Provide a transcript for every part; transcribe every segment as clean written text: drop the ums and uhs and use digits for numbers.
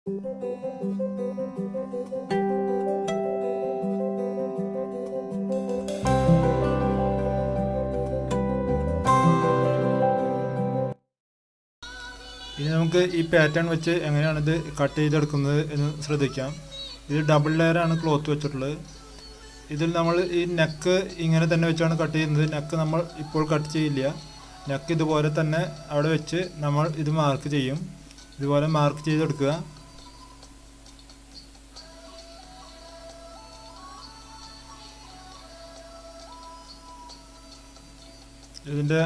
ഇനി നമുക്ക് ഈ പാറ്റേൺ വെച്ച് എങ്ങനെയാണ് ഇത് കട്ട് ചെയ്തെടുക്കുന്നത് എന്ന് ശ്രദ്ധിക്കാം. ഇത് ഡബിൾ ലെയറാണ് ക്ലോത്ത് വെച്ചിട്ടുള്ളത്. ഇതിൽ നമ്മൾ ഈ നെക്ക് ഇങ്ങനെ തന്നെ വെച്ചാണ് കട്ട് ചെയ്യുന്നത്. നെക്ക് നമ്മൾ ഇപ്പോൾ കട്ട് ചെയ്യില്ല. നെക്ക് ഇതുപോലെ തന്നെ അവിടെ വെച്ച് നമ്മൾ ഇത് മാർക്ക് ചെയ്യും. ഇതുപോലെ മാർക്ക് ചെയ്തെടുക്കുക. ഇതിൻ്റെ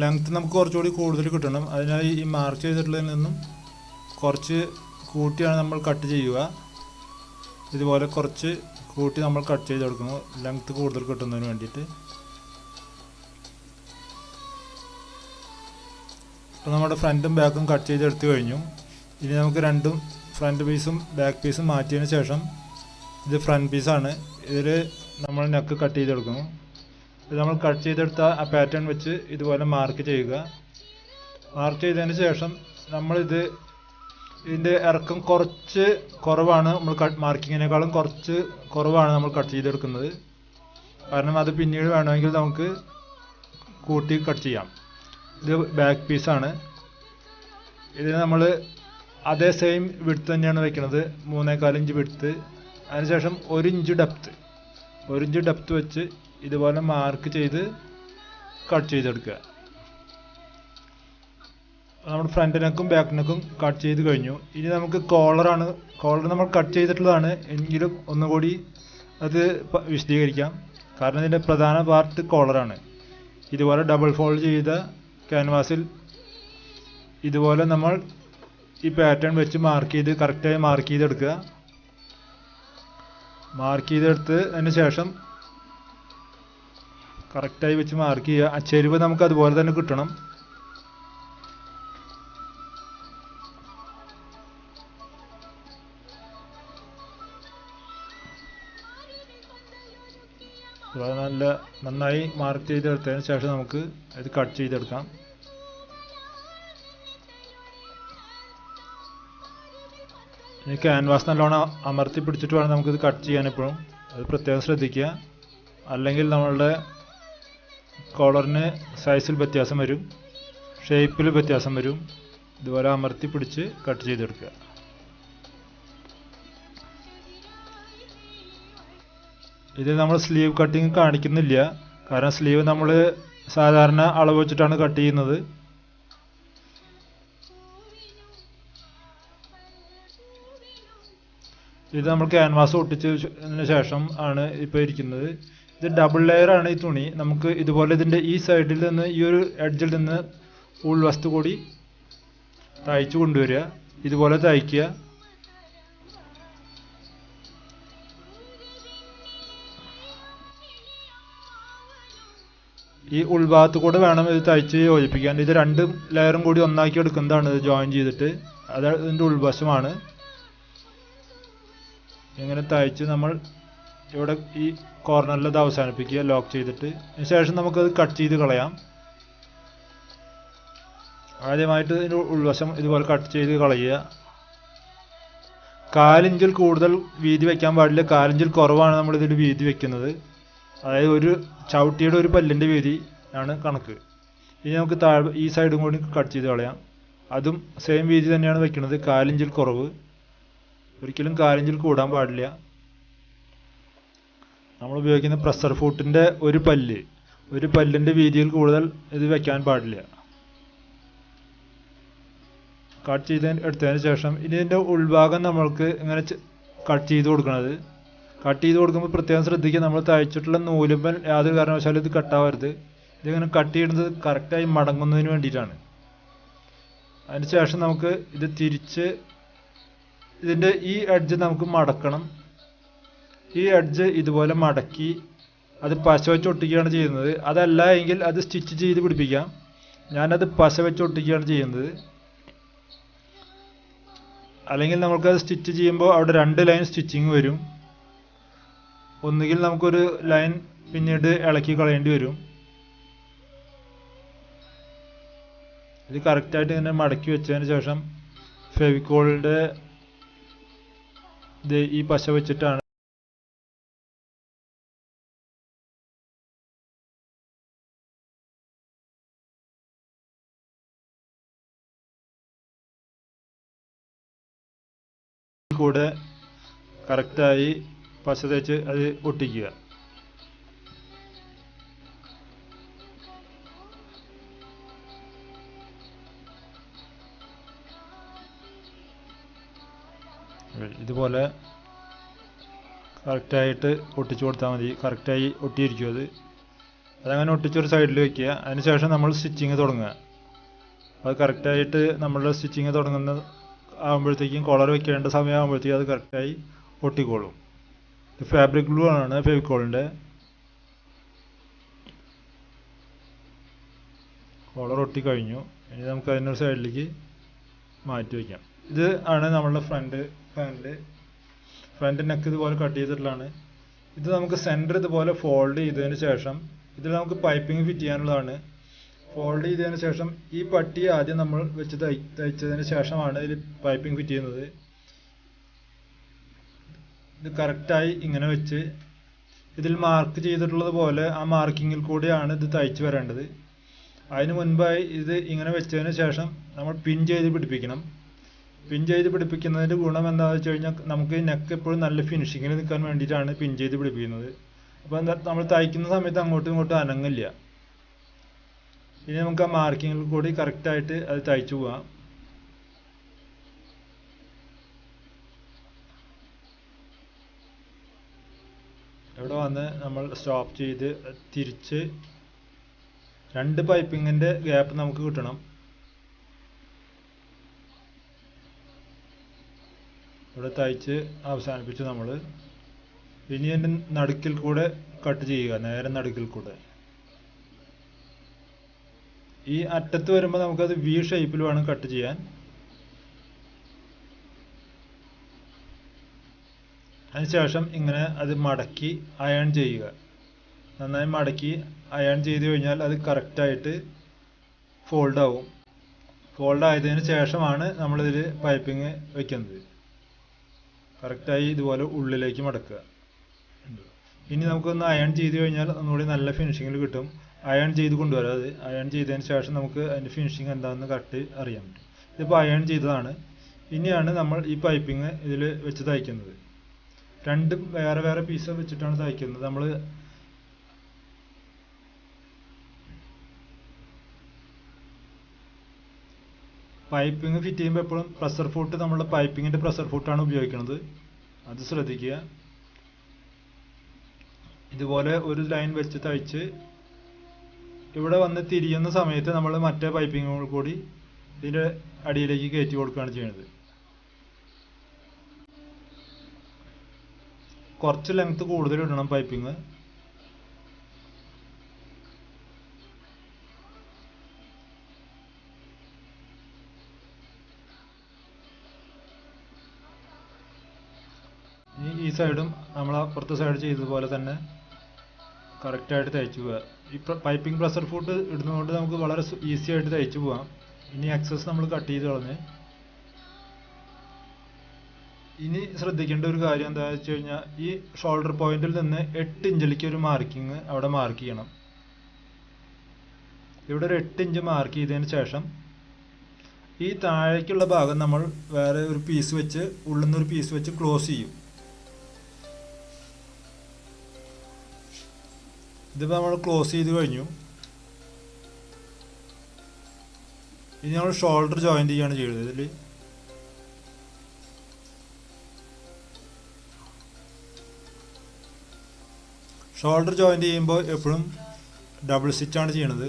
ലെങ്ത്ത് നമുക്ക് കുറച്ചുകൂടി കൂടുതൽ കിട്ടണം. അതിനായി ഈ മാർക്ക് ചെയ്തിട്ടുള്ളതിൽ നിന്നും കുറച്ച് കൂട്ടിയാണ് നമ്മൾ കട്ട് ചെയ്യുക. ഇതുപോലെ കുറച്ച് കൂട്ടി നമ്മൾ കട്ട് ചെയ്തെടുക്കുന്നു, ലെങ്ത്ത് കൂടുതൽ കിട്ടുന്നതിന് വേണ്ടിയിട്ട്. അപ്പോൾ നമ്മുടെ ഫ്രണ്ടും ബാക്കും കട്ട് ചെയ്തെടുത്ത് കഴിഞ്ഞു. ഇനി നമുക്ക് രണ്ടും ഫ്രണ്ട് പീസും ബാക്ക് പീസും മാറ്റിയതിന് ശേഷം ഇത് ഫ്രണ്ട് പീസാണ്. ഇതിൽ നമ്മൾ നെക്ക് കട്ട് ചെയ്തെടുക്കുന്നു. ഇത് നമ്മൾ കട്ട് ചെയ്തെടുത്ത ആ പാറ്റേൺ വെച്ച് ഇതുപോലെ മാർക്ക് ചെയ്യുക. മാർക്ക് ചെയ്തതിന് ശേഷം ഇതിൻ്റെ ഇറക്കം കുറച്ച് കുറവാണ്. നമ്മൾ മാർക്കിങ്ങിനേക്കാളും കുറച്ച് കുറവാണ് നമ്മൾ കട്ട് ചെയ്തെടുക്കുന്നത്. കാരണം അത് പിന്നീട് വേണമെങ്കിൽ നമുക്ക് കൂട്ടി കട്ട് ചെയ്യാം. ഇത് ബാക്ക് പീസാണ്. ഇതിന് നമ്മൾ അതേ സെയിം വിഡ്ത്ത് തന്നെയാണ് വയ്ക്കുന്നത്, 3.25 ഇഞ്ച് വിഡ്ത്ത്. അതിനുശേഷം 1 ഇഞ്ച് ഡെപ്ത്ത് വെച്ച് ഇതുപോലെ മാർക്ക് ചെയ്ത് കട്ട് ചെയ്തെടുക്കുക. നമ്മുടെ ഫ്രണ്ട് നെക്കും ബാക്ക് നെക്കും കട്ട് ചെയ്ത് കഴിഞ്ഞു. ഇനി നമുക്ക് കോളറാണ്. കോളർ നമ്മൾ കട്ട് ചെയ്തിട്ടുള്ളതാണ്, എങ്കിലും ഒന്നുകൂടി അത് വിശദീകരിക്കാം. കാരണം ഇതിൻ്റെ പ്രധാന പാർട്ട് കോളറാണ്. ഇതുപോലെ ഡബിൾ ഫോൾഡ് ചെയ്ത ക്യാൻവാസിൽ ഇതുപോലെ നമ്മൾ ഈ പാറ്റേൺ വെച്ച് കറക്റ്റായി മാർക്ക് ചെയ്തെടുക്കുക. മാർക്ക് ചെയ്തെടുത്തതിന് ശേഷം കറക്റ്റായി വെച്ച് മാർക്ക് ചെയ്യുക. ആ ചെരിവ് നമുക്ക് അതുപോലെ തന്നെ കിട്ടണം. നന്നായി മാർക്ക് ചെയ്തെടുത്തതിന് ശേഷം നമുക്ക് ഇത് കട്ട് ചെയ്തെടുക്കാം. ഇനി ക്യാൻവാസ് നല്ലോണം അമർത്തി പിടിച്ചിട്ട് വേണം നമുക്കിത് കട്ട് ചെയ്യാൻ. എപ്പോഴും അത് പ്രത്യേകം ശ്രദ്ധിക്കുക, അല്ലെങ്കിൽ നമ്മളുടെ കോളറിന് സൈസിൽ വ്യത്യാസം വരും, ഷേപ്പിൽ വ്യത്യാസം വരും. ഇതുപോലെ അമർത്തി പിടിച്ച് കട്ട് ചെയ്തെടുക്കുക. ഇത് നമ്മൾ സ്ലീവ് കട്ടിങ് കാണിക്കുന്നില്ല, കാരണം സ്ലീവ് നമ്മൾ സാധാരണ അളവ് വെച്ചിട്ടാണ് കട്ട് ചെയ്യുന്നത്. ഇത് നമ്മൾ ക്യാൻവാസ് ഒട്ടിച്ചതിന് ശേഷം ആണ് ഇപ്പോൾ ഇരിക്കുന്നത്. ഇത് ഡബിൾ ലെയർ ആണ് ഈ തുണി. നമുക്ക് ഇതുപോലെ ഇതിൻ്റെ ഈ സൈഡിൽ നിന്ന്, ഈ ഒരു എഡ്ജിൽ നിന്ന് ഉൾവശത്ത് കൂടി തയ്ച്ചു കൊണ്ടുവരിക. ഇതുപോലെ തയ്ക്കുക. ഈ ഉൾഭാഗത്ത് കൂടെ വേണം ഇത് തയ്ച്ച് യോജിപ്പിക്കാൻ. ഇത് 2 ലെയറും കൂടി ഒന്നാക്കി എടുക്കുന്നതാണ്, ഇത് ജോയിൻ ചെയ്തിട്ട്. അത് ഇതിൻ്റെ ഉൾവശമാണ്. ഇങ്ങനെ തയ്ച്ച് നമ്മൾ ഇവിടെ ഈ കോർണറിൽ ഇത് അവസാനിപ്പിക്കുക, ലോക്ക് ചെയ്തിട്ട്. അതിനുശേഷം നമുക്കത് കട്ട് ചെയ്ത് കളയാം. ആദ്യമായിട്ട് ഇതിൻ്റെ ഉൾവശം ഇതുപോലെ കട്ട് ചെയ്ത് കളയുക. 1/4 ഇഞ്ചിൽ കൂടുതൽ വീതി വയ്ക്കാൻ പാടില്ല. 1/4 ഇഞ്ചിൽ കുറവാണ് നമ്മളിതിൽ വീതി വയ്ക്കുന്നത്. അതായത് ഒരു ചവിട്ടിയുടെ ഒരു പല്ലിൻ്റെ വീതി ആണ് കണക്ക്. ഇനി നമുക്ക് ഈ സൈഡും കൂടി കട്ട് ചെയ്ത് കളയാം. അതും സെയിം വീതി തന്നെയാണ് വയ്ക്കുന്നത്, 1/4 ഇഞ്ചിൽ കുറവ്. ഒരിക്കലും 1/4 ഇഞ്ചിൽ കൂടാൻ പാടില്ല. നമ്മൾ ഉപയോഗിക്കുന്ന പ്രഷർ ഫൂട്ടിൻ്റെ ഒരു പല്ലിൻ്റെ വീതിയിൽ കൂടുതൽ ഇത് വയ്ക്കാൻ പാടില്ല. കട്ട് ചെയ്ത് എടുത്തതിന് ശേഷം ഇനി ഇതിൻ്റെ ഉൾഭാഗം നമ്മൾക്ക് ഇങ്ങനെ കട്ട് ചെയ്ത് കൊടുക്കുന്നത്. കട്ട് ചെയ്ത് കൊടുക്കുമ്പോൾ പ്രത്യേകം ശ്രദ്ധിക്കുക, നമ്മൾ തയ്ച്ചിട്ടുള്ള നൂലുമ്പൻ യാതൊരു കാരണവശാലും ഇത് കട്ടാവരുത്. ഇതിങ്ങനെ കട്ട് ചെയ്യുന്നത് കറക്റ്റായി മടങ്ങുന്നതിന് വേണ്ടിയിട്ടാണ്. അതിന് ശേഷം നമുക്ക് ഇത് തിരിച്ച് ഇതിൻ്റെ ഈ എഡ്ജ് നമുക്ക് മടക്കണം. ഈ എഡ്ജ് ഇതുപോലെ മടക്കി അത് പശ വെച്ച് ഒട്ടിക്കുകയാണ് ചെയ്യുന്നത്. അതല്ല എങ്കിൽ അത് സ്റ്റിച്ച് ചെയ്ത് പിടിപ്പിക്കാം. ഞാനത് പശ വെച്ച് ഒട്ടിക്കുകയാണ് ചെയ്യുന്നത്. അല്ലെങ്കിൽ നമുക്കത് സ്റ്റിച്ച് ചെയ്യുമ്പോൾ അവിടെ 2 ലൈൻ സ്റ്റിച്ചിങ് വരും. ഒന്നുകിൽ നമുക്കൊരു ലൈൻ പിന്നീട് ഇളക്കി കളയേണ്ടി വരും. ഇത് കറക്റ്റായിട്ട് ഇങ്ങനെ മടക്കി വെച്ചതിന് ശേഷം ഫെവിക്കോളിൻ്റെ ഇത് ഈ പശ വെച്ചിട്ടാണ് കൂടെ കറക്റ്റായി പശ തേച്ച് അത് ഒട്ടിക്കുക. ഇതുപോലെ കറക്റ്റായിട്ട് ഒട്ടിച്ചു കൊടുത്താൽ മതി. കറക്റ്റായി ഒട്ടിയിരിക്കും അത്. അതങ്ങനെ ഒട്ടിച്ചൊരു സൈഡിൽ വയ്ക്കുക. അതിനുശേഷം നമ്മൾ സ്റ്റിച്ചിങ് തുടങ്ങുക. അത് കറക്റ്റായിട്ട് നമ്മളുടെ സ്റ്റിച്ചിങ് തുടങ്ങുന്ന ആകുമ്പോഴത്തേക്കും കോളർ വെക്കേണ്ട സമയമാകുമ്പോഴത്തേക്കും അത് കറക്റ്റായി ഒട്ടിക്കോളും. ഇത് ഫാബ്രിക് ഗ്ലൂ ആണ്, ഫെവിക്കോളിൻ്റെ. കോളർ ഒട്ടിക്കഴിഞ്ഞു. ഇനി നമുക്ക് അതിനൊരു സൈഡിലേക്ക് മാറ്റി വയ്ക്കാം. ഇത് ആണ് നമ്മളുടെ ഫ്രണ്ട് നെക്ക് ഇതുപോലെ കട്ട് ചെയ്തിട്ടുള്ളതാണ്. ഇത് നമുക്ക് സെൻറ്റർ ഇതുപോലെ ഫോൾഡ് ചെയ്തതിന് ശേഷം ഇതിൽ നമുക്ക് പൈപ്പിംഗ് ഫിറ്റ് ചെയ്യാനുള്ളതാണ്. ഫോൾഡ് ചെയ്തതിന് ശേഷം ഈ പട്ടി ആദ്യം നമ്മൾ വെച്ച് തയ്ച്ചതിന് ശേഷമാണ് ഇതിൽ പൈപ്പിംഗ് ഫിറ്റ് ചെയ്യുന്നത്. ഇത് കറക്റ്റായി ഇങ്ങനെ വെച്ച് ഇതിൽ മാർക്ക് ചെയ്തിട്ടുള്ളത് പോലെ ആ മാർക്കിങ്ങിൽ കൂടിയാണ് ഇത് തയ്ച്ചു വരേണ്ടത്. അതിന് മുൻപായി ഇത് ഇങ്ങനെ വെച്ചതിന് ശേഷം നമ്മൾ പിൻ ചെയ്ത് പിടിപ്പിക്കണം. പിൻ ചെയ്ത് പിടിപ്പിക്കുന്നതിൻ്റെ ഗുണം എന്താണെന്ന് വെച്ച് കഴിഞ്ഞാൽ നമുക്ക് നെക്ക് എപ്പോഴും നല്ല ഫിനിഷിങ്ങിൽ നിൽക്കാൻ വേണ്ടിയിട്ടാണ് പിൻ ചെയ്ത് പിടിപ്പിക്കുന്നത്. അപ്പോൾ എന്താ, നമ്മൾ തയ്ക്കുന്ന സമയത്ത് അങ്ങോട്ടും ഇങ്ങോട്ടും അനങ്ങില്ല. ഇനി നമുക്ക് ആ മാർക്കിങ്ങിൽ കൂടി കറക്റ്റായിട്ട് അത് തയ്ച്ചു പോകാം. ഇവിടെ വന്ന് നമ്മൾ സ്റ്റോപ്പ് ചെയ്ത് തിരിച്ച് 2 പൈപ്പിങ്ങിൻ്റെ ഗ്യാപ്പ് നമുക്ക് കിട്ടണം. ഇവിടെ തയ്ച്ച് അവസാനിപ്പിച്ച് നമ്മൾ ഇനി അതിൻ്റെ നടുക്കിൽ കൂടെ കട്ട് ചെയ്യുക. നേരെ നടുക്കിൽ കൂടെ ഈ അറ്റത്ത് വരുമ്പോൾ നമുക്കത് വി ഷേപ്പിൽ വേണം കട്ട് ചെയ്യാൻ. അതിനുശേഷം ഇങ്ങനെ അത് മടക്കി അയൺ ചെയ്യുക. നന്നായി മടക്കി അയൺ ചെയ്ത് കഴിഞ്ഞാൽ അത് കറക്റ്റായിട്ട് ഫോൾഡ് ആവും. ഫോൾഡ് ആയതിനു ശേഷമാണ് നമ്മളിതിൽ പൈപ്പിങ് വയ്ക്കുന്നത്. കറക്റ്റായി ഇതുപോലെ ഉള്ളിലേക്ക് മടക്കുക. ഇനി നമുക്കൊന്ന് അയൺ ചെയ്ത് കഴിഞ്ഞാൽ ഒന്നുകൂടി നല്ല ഫിനിഷിങ്ങിൽ കിട്ടും. അയൺ ചെയ്ത് കൊണ്ടുവരാം. അത് അയൺ ചെയ്തതിന് ശേഷം നമുക്ക് അതിൻ്റെ ഫിനിഷിങ് എന്താണെന്ന് കറക്റ്റ് അറിയാൻ പറ്റും. ഇതിപ്പോൾ അയൺ ചെയ്തതാണ്. ഇനിയാണ് നമ്മൾ ഈ പൈപ്പിങ് ഇതിൽ വെച്ച് തയ്ക്കുന്നത്. 2 വേറെ വേറെ പീസ് വെച്ചിട്ടാണ് തയ്ക്കുന്നത്. നമ്മൾ പൈപ്പിംഗ് ഫിറ്റ് ചെയ്യുമ്പോൾ എപ്പോഴും പ്രഷർ ഫുട്ട് നമ്മളുടെ പൈപ്പിങ്ങിൻ്റെ പ്രഷർ ഫുട്ടാണ് ഉപയോഗിക്കുന്നത്. അത് ശ്രദ്ധിക്കുക. ഇതുപോലെ ഒരു ലൈൻ വെച്ച് തയ്ച്ച് ഇവിടെ വന്ന് തിരിയുന്ന സമയത്ത് നമ്മൾ മറ്റേ പൈപ്പിങ്ങുകൾ കൂടി ഇതിൻ്റെ അടിയിലേക്ക് കയറ്റി കൊടുക്കുകയാണ് ചെയ്യുന്നത്. കുറച്ച് ലെങ്ത് കൂടുതൽ ഇടണം പൈപ്പിങ്. ഈ സൈഡും നമ്മൾ അപ്പുറത്തെ സൈഡ് ചെയ്തതുപോലെ തന്നെ കറക്റ്റായിട്ട് തയ്ച്ചു പോവുക. ഈ പൈപ്പിംഗ് പ്രഷർ ഫുട്ട് ഇടുന്നതുകൊണ്ട് നമുക്ക് വളരെ ഈസി ആയിട്ട് തയ്ച്ചു പോകാം. ഇനി എക്സസ് നമ്മൾ കട്ട് ചെയ്ത് കളഞ്ഞ് ഇനി ശ്രദ്ധിക്കേണ്ട ഒരു കാര്യം എന്താണെന്ന് വെച്ച് കഴിഞ്ഞാൽ ഈ ഷോൾഡർ പോയിന്റിൽ നിന്ന് 8 ഇഞ്ചിലേക്ക് ഒരു മാർക്കിങ് അവിടെ മാർക്ക് ചെയ്യണം. ഇവിടെ ഒരു 8 ഇഞ്ച് മാർക്ക് ചെയ്തതിന് ശേഷം ഈ താഴേക്കുള്ള ഭാഗം നമ്മൾ വേറെ ഒരു പീസ് വെച്ച് ഉള്ളിൽ നിന്നൊരു പീസ് വെച്ച് ക്ലോസ് ചെയ്യും. ഇതിപ്പോൾ നമ്മൾ ക്ലോസ് ചെയ്ത് കഴിഞ്ഞു. ഇനി നമ്മൾ ഷോൾഡർ ജോയിൻറ്റ് ചെയ്യാണ് ചെയ്യുന്നത്. ഇതിൽ ഷോൾഡർ ജോയിൻറ്റ് ചെയ്യുമ്പോൾ എപ്പോഴും ഡബിൾ സ്റ്റിച്ചാണ് ചെയ്യണത്.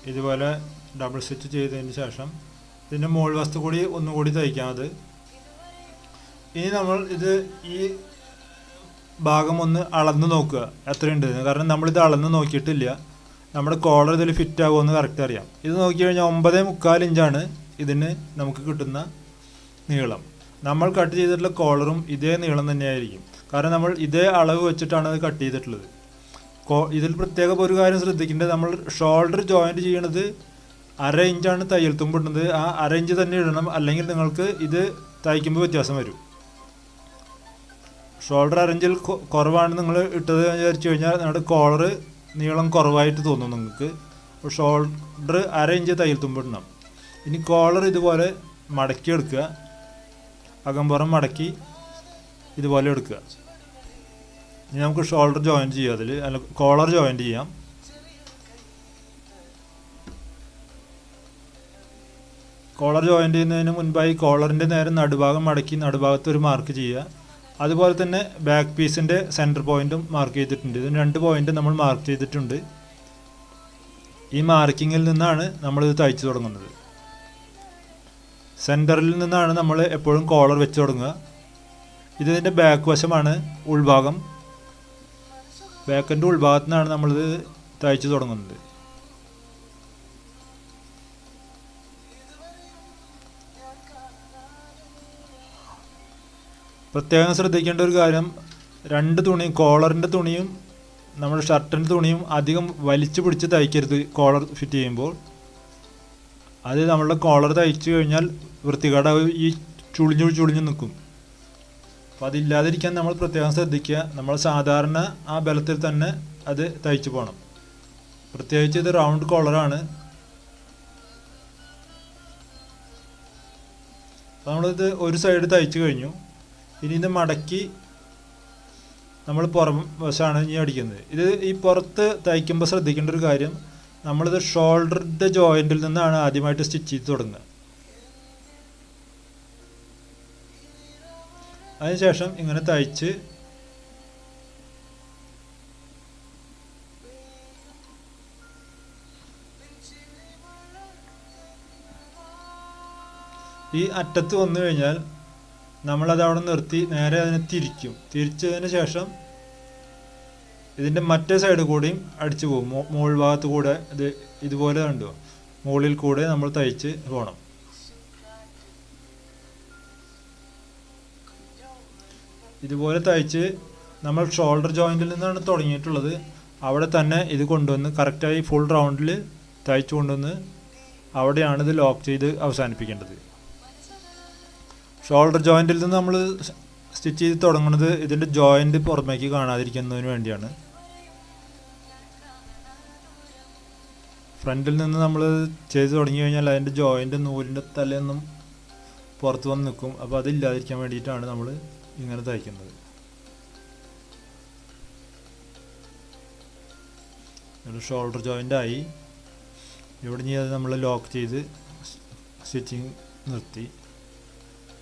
ഇതുപോലെ ഡബിൾ സ്റ്റിച്ച് ചെയ്തതിന് ശേഷം ഇതിൻ്റെ മുകൾ വസ്തു കൂടി ഒന്നുകൂടി തയ്ക്കാം. അത് ഇനി നമ്മൾ ഈ ഭാഗം ഒന്ന് അളന്ന് നോക്കുക എത്രയുണ്ട്. കാരണം നമ്മളിത് അളന്ന് നോക്കിയിട്ടില്ല. നമ്മുടെ കോളർ ഇതിൽ ഫിറ്റ് ആകുമെന്ന് കറക്റ്റ് അറിയാം. ഇത് നോക്കി കഴിഞ്ഞാൽ 9.25 ഇഞ്ചാണ് ഇതിന് നമുക്ക് കിട്ടുന്ന നീളം. നമ്മൾ കട്ട് ചെയ്തിട്ടുള്ള കോളറും ഇതേ നീളം തന്നെയായിരിക്കും. കാരണം നമ്മൾ ഇതേ അളവ് വെച്ചിട്ടാണ് അത് കട്ട് ചെയ്തിട്ടുള്ളത്. ഇതിൽ പ്രത്യേകം ഒരു കാര്യം ശ്രദ്ധിക്കേണ്ടത്, നമ്മൾ ഷോൾഡർ ജോയിൻറ്റ് ചെയ്യണത് 1/2 ഇഞ്ചാണ് തയ്യൽ തുമ്പിടുന്നത്. ആ 1/2 ഇഞ്ച് തന്നെ ഇടണം, അല്ലെങ്കിൽ നിങ്ങൾക്ക് ഇത് തയ്ക്കുമ്പോൾ വ്യത്യാസം വരും. ഷോൾഡർ 1/2 ഇഞ്ചിൽ കുറവാണ് നിങ്ങൾ ഇട്ടത് വിചാരിച്ചു കഴിഞ്ഞാൽ നിങ്ങളുടെ കോളർ നീളം കുറവായിട്ട് തോന്നും നിങ്ങൾക്ക്. അപ്പോൾ ഷോൾഡർ 1/2 ഇഞ്ച് തയ്യൽ തുമ്പിടണം. ഇനി കോളർ ഇതുപോലെ മടക്കി എടുക്കുക, അകമ്പുറം മടക്കി ഇതുപോലെ എടുക്കുക. ഇനി നമുക്ക് ഷോൾഡർ ജോയിൻ ചെയ്യാം, അല്ല കോളർ ജോയിൻ ചെയ്യാം. കോളർ ജോയിൻ ചെയ്യുന്നതിന് മുൻപായി കോളറിൻ്റെ നേരെ നടുഭാഗം മടക്കി നടുഭാഗത്ത് ഒരു മാർക്ക് ചെയ്യുക. അതുപോലെ തന്നെ ബാക്ക് പീസിൻ്റെ സെൻറ്റർ പോയിൻറ്റും മാർക്ക് ചെയ്തിട്ടുണ്ട്. ഇതിന് 2 പോയിൻറ്റ് നമ്മൾ മാർക്ക് ചെയ്തിട്ടുണ്ട്. ഈ മാർക്കിങ്ങിൽ നിന്നാണ് നമ്മളിത് തയ്ച്ചു തുടങ്ങുന്നത്. സെൻറ്ററിൽ നിന്നാണ് നമ്മൾ എപ്പോഴും കോളർ വെച്ച് തുടങ്ങുക. ഇതിൻ്റെ ബാക്ക് വശമാണ് ഉൾഭാഗം. ബാക്കിൻ്റെ ഉൾഭാഗത്തു നിന്നാണ് നമ്മളിത് തയ്ച്ചു തുടങ്ങുന്നത്. പ്രത്യേകം ശ്രദ്ധിക്കേണ്ട ഒരു കാര്യം, 2 തുണി, കോളറിൻ്റെ തുണിയും നമ്മുടെ ഷർട്ടിൻ്റെ തുണിയും അധികം വലിച്ചു പിടിച്ച് തയ്ക്കരുത്. കോളർ ഫിറ്റ് ചെയ്യുമ്പോൾ അത് നമ്മളുടെ കോളർ തയ്ച്ചു കഴിഞ്ഞാൽ വൃത്തികേടായി ഈ ചുളിഞ്ഞു നിൽക്കും. അപ്പോൾ അതില്ലാതിരിക്കാൻ നമ്മൾ പ്രത്യേകം ശ്രദ്ധിക്കുക. നമ്മൾ സാധാരണ ആ ബലത്തിൽ തന്നെ അത് തയ്ച്ചു പോകണം. പ്രത്യേകിച്ച് ഇത് റൗണ്ട് കോളറാണ്. അപ്പോൾ നമ്മളിത് ഒരു സൈഡ് തയ്ച്ചു കഴിഞ്ഞു. ഇനി ഇത് മടക്കി നമ്മൾ പുറം വശമാണ് ഇനി അടിക്കുന്നത്. ഇത് ഈ പുറത്ത് തയ്ക്കുമ്പോൾ ശ്രദ്ധിക്കേണ്ട ഒരു കാര്യം, നമ്മളിത് ഷോൾഡറിൻ്റെ ജോയിൻറ്റിൽ നിന്നാണ് ആദ്യമായിട്ട് സ്റ്റിച്ച് ചെയ്ത് തുടങ്ങുക. അതിനുശേഷം ഇങ്ങനെ തയ്ച്ച് ഈ അറ്റത്ത് വന്നു കഴിഞ്ഞാൽ നമ്മളത് അവിടെ നിർത്തി നേരെ അതിനെ തിരിക്കും. തിരിച്ചതിന് ശേഷം ഇതിൻ്റെ മറ്റേ സൈഡ് കൂടെയും അടിച്ചു പോകും. മുകൾ ഭാഗത്ത് കൂടെ ഇതുപോലെ കണ്ടു മുകളിൽ കൂടെ നമ്മൾ തയ്ച്ച് പോകണം. ഇതുപോലെ തയ്ച്ച് നമ്മൾ ഷോൾഡർ ജോയിൻറ്റിൽ നിന്നാണ് തുടങ്ങിയിട്ടുള്ളത്. അവിടെ തന്നെ ഇത് കൊണ്ടുവന്ന് കറക്റ്റായി ഫുൾ റൗണ്ടിൽ തയ്ച്ചു കൊണ്ടുവന്ന് അവിടെയാണ് ഇത് ലോക്ക് ചെയ്ത് അവസാനിപ്പിക്കേണ്ടത്. ഷോൾഡർ ജോയിൻറ്റിൽ നിന്ന് നമ്മൾ സ്റ്റിച്ച് ചെയ്ത് തുടങ്ങുന്നത് ഇതിൻ്റെ ജോയിൻറ്റ് പുറമേക്ക് കാണാതിരിക്കുന്നതിന് വേണ്ടിയാണ്. ഫ്രണ്ടിൽ നിന്ന് നമ്മൾ ചെയ്ത് തുടങ്ങി കഴിഞ്ഞാൽ അതിൻ്റെ ജോയിൻറ്റ് നൂലിൻ്റെ തലയൊന്നും പുറത്ത് വന്ന് നിൽക്കും. അപ്പോൾ അതില്ലാതിരിക്കാൻ വേണ്ടിയിട്ടാണ് നമ്മൾ ഇങ്ങനെ തയ്ക്കുന്നത്. ഒരു ഷോൾഡർ ജോയിൻ്റായി. ഇവിടെ ഇനി അത് നമ്മൾ ലോക്ക് ചെയ്ത് സ്റ്റിച്ചിങ് നിർത്തി.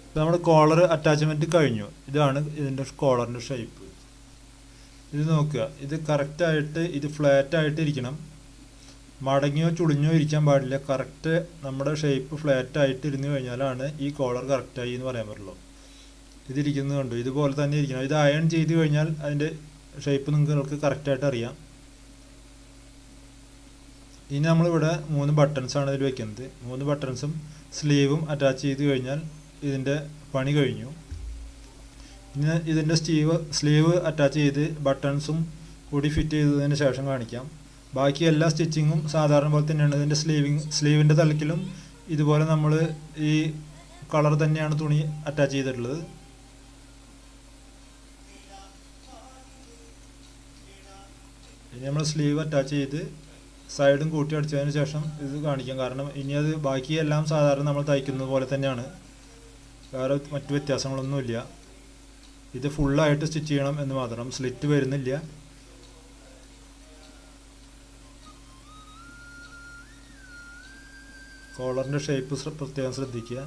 ഇപ്പോൾ നമ്മുടെ കോളർ അറ്റാച്ച്മെൻറ്റ് കഴിഞ്ഞു. ഇതാണ് ഇതിൻ്റെ കോളറിൻ്റെ ഷേപ്പ്. ഇത് നോക്കുക, ഇത് കറക്റ്റായിട്ട് ഇത് ഫ്ലാറ്റായിട്ട് ഇരിക്കണം. മടങ്ങിയോ ചുളിഞ്ഞോ ഇരിക്കാൻ പാടില്ല. കറക്റ്റ് നമ്മുടെ ഷേപ്പ് ഫ്ലാറ്റായിട്ട് ഇരുന്ന് കഴിഞ്ഞാലാണ് ഈ കോളർ കറക്റ്റായി എന്ന് പറയാൻ പറ്റുള്ളൂ. ഇതിരിക്കുന്നത് കണ്ടു, ഇതുപോലെ തന്നെ ഇരിക്കണം. ഇത് അയൺ ചെയ്ത് കഴിഞ്ഞാൽ അതിൻ്റെ ഷേപ്പ് നിങ്ങൾക്ക് കറക്റ്റായിട്ട് അറിയാം. ഇനി നമ്മളിവിടെ 3 ബട്ടൺസാണ് ഇതിൽ വെക്കുന്നത്. 3 ബട്ടൺസും സ്ലീവും അറ്റാച്ച് ചെയ്ത് കഴിഞ്ഞാൽ ഇതിൻ്റെ പണി കഴിഞ്ഞു. ഇനി ഇതിൻ്റെ സ്ലീവ് അറ്റാച്ച് ചെയ്ത് ബട്ടൺസും കൂടി ഫിറ്റ് ചെയ്തതിന് ശേഷം കാണിക്കാം. ബാക്കി എല്ലാ സ്റ്റിച്ചിങ്ങും സാധാരണ പോലെ തന്നെയാണ്. ഇതിൻ്റെ സ്ലീവിൻ്റെ തലക്കിലും ഇതുപോലെ നമ്മൾ ഈ കളർ തന്നെയാണ് തുണി അറ്റാച്ച് ചെയ്തിട്ടുള്ളത്. ഇനി നമ്മൾ സ്ലീവ് അറ്റാച്ച് ചെയ്ത് സൈഡും കൂട്ടി അടിച്ചതിന് ശേഷം ഇത് കാണിക്കാം. കാരണം ഇനി അത് ബാക്കിയെല്ലാം സാധാരണ നമ്മൾ തയ്ക്കുന്നത് പോലെ തന്നെയാണ്, വേറെ മറ്റു വ്യത്യാസങ്ങളൊന്നുമില്ല. ഇത് ഫുള്ളായിട്ട് സ്റ്റിച്ച് ചെയ്യണം എന്ന് മാത്രം, സ്ലിറ്റ് വരുന്നില്ല. കോളറിൻ്റെ ഷേപ്പ് പ്രത്യേകം ശ്രദ്ധിക്കുക.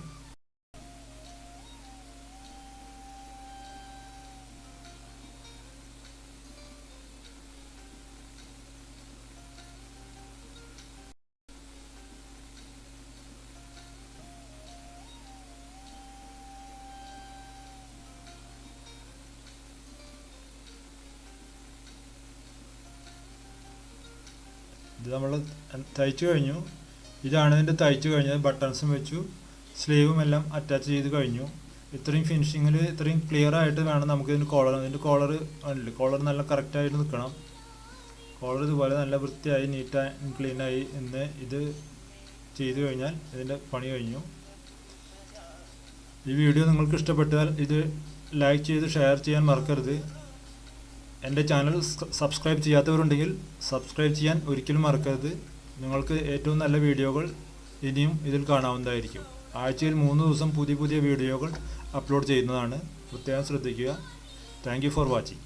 ഇത് നമ്മൾ തയ്ച്ചു കഴിഞ്ഞു. ഇതാണ് ഇതിൻ്റെ തയ്ച്ചു കഴിഞ്ഞത്. ബട്ടൺസും വെച്ചു, സ്ലീവും എല്ലാം അറ്റാച്ച് ചെയ്ത് കഴിഞ്ഞു. ഇത്രയും ഫിനിഷിങ്ങിൽ ഇത്രയും ക്ലിയർ ആയിട്ട് വേണം നമുക്ക് ഇതിൻ്റെ ഇതിൻ്റെ കോളർ നല്ല കറക്റ്റായിട്ട് നിൽക്കണം. കോളർ ഇതുപോലെ നല്ല വൃത്തിയായി നീറ്റായി ക്ലീനായി എന്ന് ഇത് ചെയ്തു കഴിഞ്ഞാൽ ഇതിൻ്റെ പണി കഴിഞ്ഞു. ഈ വീഡിയോ നിങ്ങൾക്ക് ഇഷ്ടപ്പെട്ടാൽ ഇത് ലൈക്ക് ചെയ്ത് ഷെയർ ചെയ്യാൻ മറക്കരുത്. എൻ്റെ ചാനൽ സബ്സ്ക്രൈബ് ചെയ്യാത്തവരുണ്ടെങ്കിൽ സബ്സ്ക്രൈബ് ചെയ്യാൻ ഒരിക്കലും മറക്കരുത്. നിങ്ങൾക്ക് ഏറ്റവും നല്ല വീഡിയോകൾ ഇനിയും ഇതിൽ കാണാവുന്നതായിരിക്കും. ആഴ്ചയിൽ 3 ദിവസം പുതിയ പുതിയ വീഡിയോകൾ അപ്ലോഡ് ചെയ്യുന്നതാണ്. പ്രത്യേകം ശ്രദ്ധിക്കുക. Thank you for watching.